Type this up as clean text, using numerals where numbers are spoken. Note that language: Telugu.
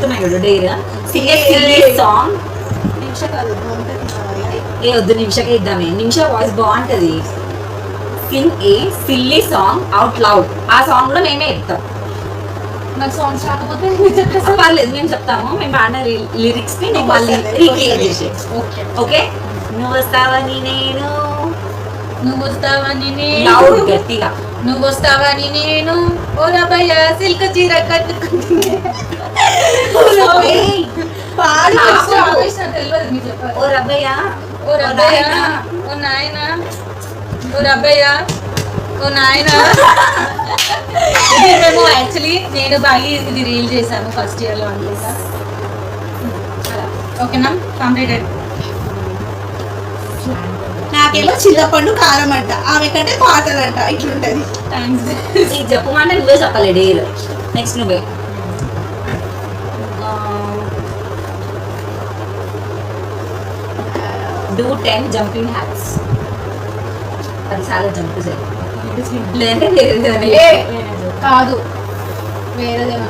చెప్తున్నాయి చూడు డేర్ సాంగ్. ఏ వద్దు నిమిషకే ఇద్దామే, నిమిష వాయిస్ బాగుంటది. సింగ్ ఏ సిల్లీ సాంగ్ అవుట్ లౌడ్. ఆ సాంగ్ కూడా మేమే చెప్తాం. నాకు సాంగ్స్ రాకపోతే పర్లేదు మేము చెప్తాము. మేము పాడిన లిరిక్స్ ని నువ్వు మళ్ళీ రీక్రియేట్ చేసే. ఓకే. నువ్వు వస్తావని నేను, నువ్వు వస్తావని నేను, లౌడ్ గట్టిగా నువ్వు వస్తావని నేను, ఓ రబ్బయ్య సిల్క్ చీర కట్టుకుంటే తెలియదు మీరు చెప్పారు. ఓ రబ్బయ్య, ఓ రబ్బయ్య, ఓ నాయన, ఓ రబ్బయ్య, ఓ నాయన. ఇది మేము యాక్చువల్లీ నేను బాగా ఇది రీల్ చేశాను ఫస్ట్ ఇయర్ లో అనుకుంటా. ఓకేనా, కంప్లీటెడ్. నాకేమో చింతపండు కారం అంట, ఆమె కంటే పాటలంట. ఇట్లుంటది. థ్యాంక్స్. నీకు చెప్పమంటే నువ్వే చెప్పాలి డేర్. నెక్స్ట్ నువ్వే. Do 10 jumping hacks. అది చాలా జంప్ చేయాలి లేదంటే కాదు వేరేదేమో.